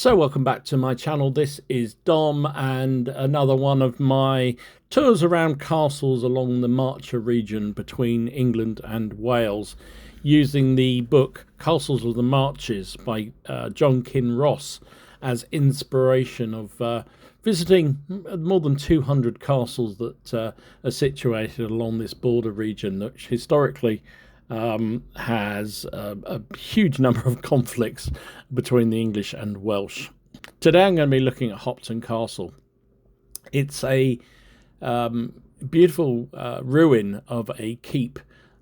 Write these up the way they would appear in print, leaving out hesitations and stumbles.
So welcome back to my channel. This is Dom and another one of my tours around castles along the Marcher region between England and Wales, using the book Castles of the Marches by John Kinross as inspiration of visiting more than 200 castles that are situated along this border region, which historically has a huge number of conflicts between the English and Welsh. Today I'm going to be looking at Hopton Castle. It's a beautiful ruin of a keep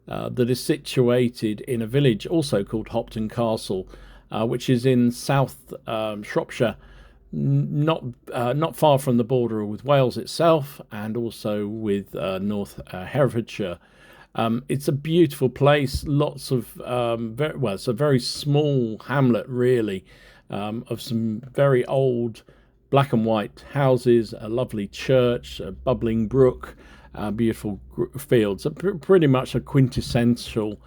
that is situated in a village also called Hopton Castle, which is in South Shropshire, not far from the border with Wales itself, and also with North Herefordshire. It's a beautiful place, lots of, it's a very small hamlet really, of some very old black and white houses, a lovely church, a bubbling brook, beautiful fields, pretty much a quintessential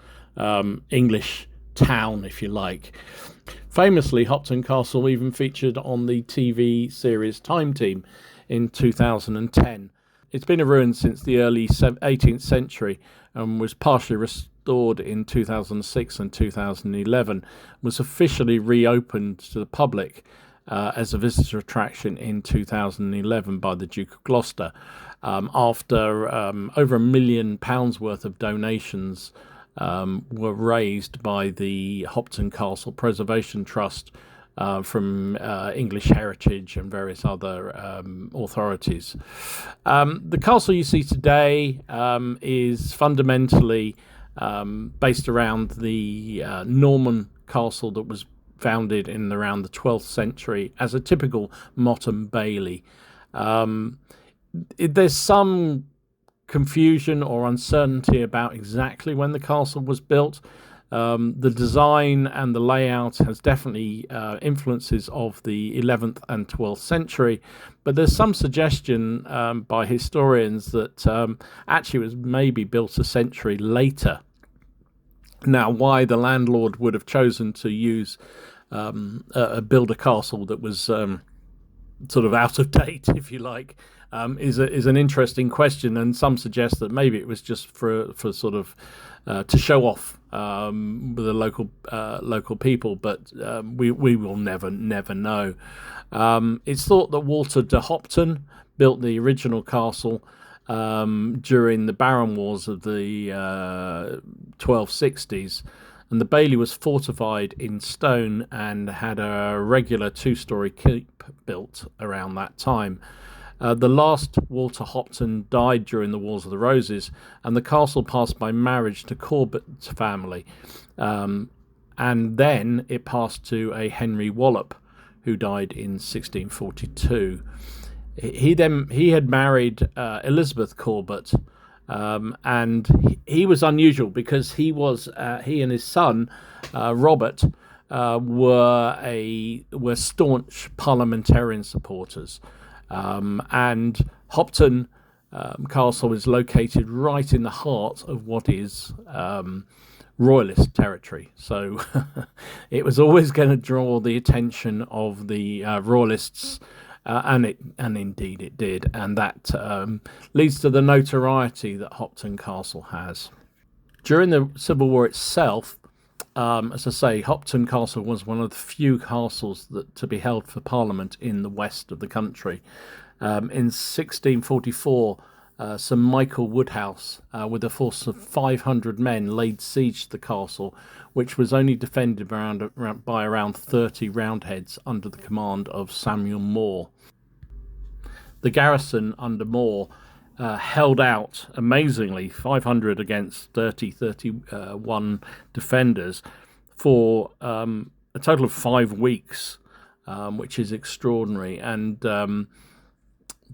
English town, if you like. Famously, Hopton Castle even featured on the TV series Time Team in 2010. It's been a ruin since the early 18th century and was partially restored in 2006 and 2011, was officially reopened to the public as a visitor attraction in 2011 by the Duke of Gloucester, after over £1 million worth of donations were raised by the Hopton Castle Preservation Trust from English Heritage and various other authorities. The castle you see today is fundamentally based around the Norman castle that was founded in around the 12th century as a typical motte and bailey. There's some confusion or uncertainty about exactly when the castle was built. The design and the layout has definitely influences of the 11th and 12th century, but there's some suggestion by historians that actually it was maybe built a century later. Now, why the landlord would have chosen to use build a castle that was sort of out of date, if you like, is an interesting question, and some suggest that maybe it was just for sort of to show off with the local people, but we will never know. It's thought that Walter de Hopton built the original castle during the Baron Wars of the 1260s, and the bailey was fortified in stone and had a regular two-storey keep built around that time. The last Walter Hopton died during the Wars of the Roses, and the castle passed by marriage to Corbett family, and then it passed to a Henry Wallop, who died in 1642. He had married Elizabeth Corbett, and he was unusual because he and his son Robert were staunch parliamentarian supporters. And Hopton Castle is located right in the heart of what is royalist territory. So it was always going to draw the attention of the royalists, and indeed it did. And that leads to the notoriety that Hopton Castle has. During the Civil War itself, as I say, Hopton Castle was one of the few castles to be held for Parliament in the west of the country. In 1644, Sir Michael Woodhouse, with a force of 500 men, laid siege to the castle, which was only defended by around 30 Roundheads under the command of Samuel Moore. The garrison under Moore held out amazingly, 500 against 31 defenders, for a total of 5 weeks, which is extraordinary, and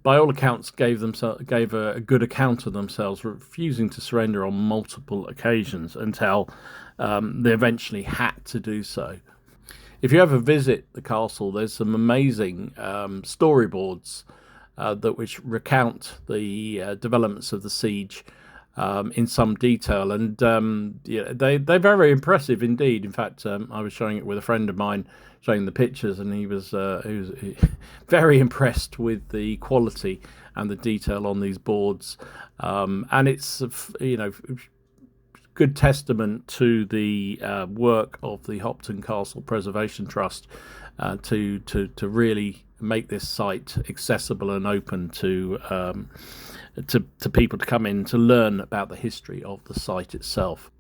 by all accounts gave a good account of themselves, refusing to surrender on multiple occasions until they eventually had to do so. If you ever visit the castle, there's some amazing storyboards which recount the developments of the siege, in some detail, and yeah, they're very impressive indeed. In fact, I was showing it with a friend of mine, showing the pictures, and he was very impressed with the quality and the detail on these boards, and it's good testament to the work of the Hopton Castle Preservation Trust to really make this site accessible and open to people to come in to learn about the history of the site itself.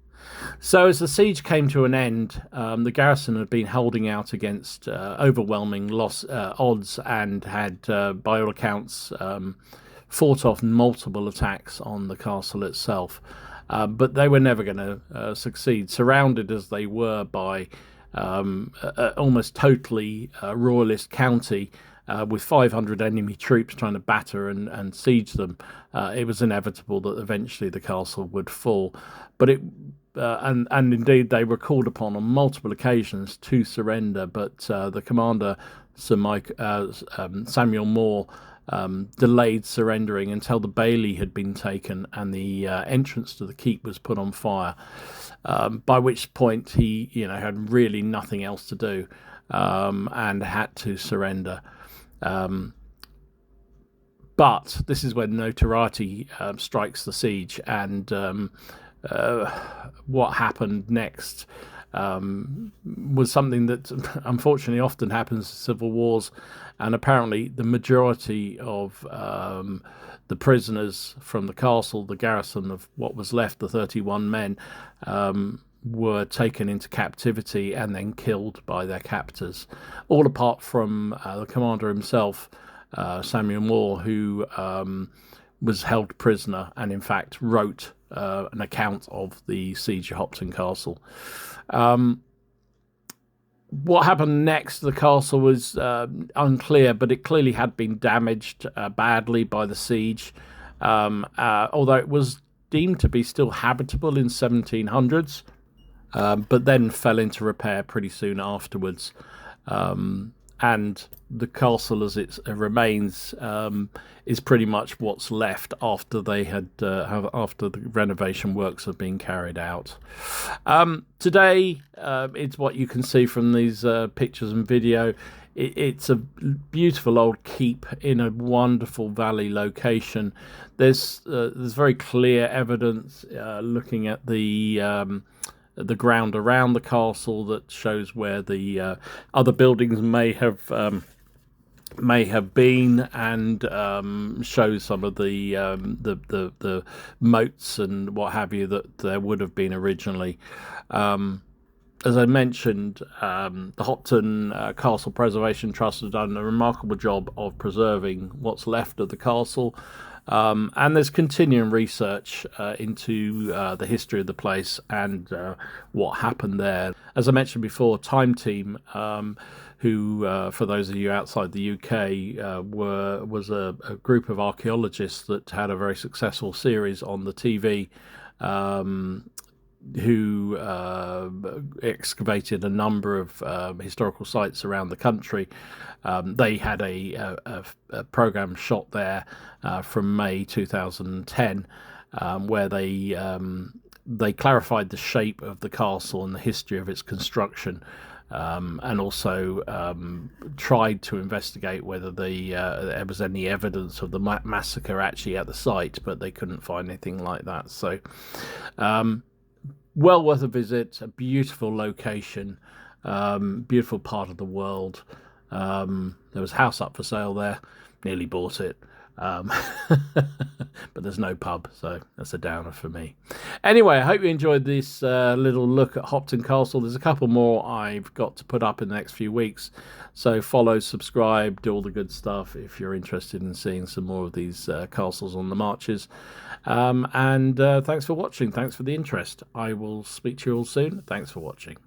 So as the siege came to an end, the garrison had been holding out against overwhelming odds, and had, by all accounts, fought off multiple attacks on the castle itself. But they were never going to succeed, surrounded as they were by almost totally royalist county, with 500 enemy troops trying to batter and siege them. It was inevitable that eventually the castle would fall. But and indeed they were called upon on multiple occasions to surrender, but the commander, Samuel Moore, delayed surrendering until the bailey had been taken and the entrance to the keep was put on fire, by which point he had really nothing else to do, and had to surrender. But this is when notoriety strikes the siege, and what happened next was something that unfortunately often happens in civil wars, and apparently the majority of the prisoners from the castle, the garrison of what was left, the 31 men, were taken into captivity and then killed by their captors, all apart from the commander himself, Samuel Moore, who was held prisoner and in fact wrote an account of the siege of Hopton Castle. What happened next to the castle was unclear, but it clearly had been damaged badly by the siege, although it was deemed to be still habitable in 1700s, but then fell into repair pretty soon afterwards. And the castle as it remains is pretty much what's left after they had after the renovation works have been carried out. Today, it's what you can see from these pictures and video. It's a beautiful old keep in a wonderful valley location. There's very clear evidence looking at the ground around the castle that shows where the other buildings may have been, and shows some of the moats and what have you that there would have been originally. As I mentioned, the Hopton Castle Preservation Trust has done a remarkable job of preserving what's left of the castle. And there's continuing research into the history of the place and what happened there. As I mentioned before, Time Team, who, for those of you outside the UK, was a group of archaeologists that had a very successful series on the TV, who excavated a number of historical sites around the country. They had a program shot there from May 2010, where they clarified the shape of the castle and the history of its construction, and also tried to investigate whether there was any evidence of the massacre actually at the site, but they couldn't find anything like that. So well worth a visit, a beautiful location, beautiful part of the world. There was a house up for sale there, nearly bought it, but there's no pub, so that's a downer for me. Anyway, I hope you enjoyed this little look at Hopton Castle. There's a couple more I've got to put up in the next few weeks, so follow, subscribe, do all the good stuff if you're interested in seeing some more of these castles on the marches. And thanks for watching. Thanks for the interest. I will speak to you all soon. Thanks for watching.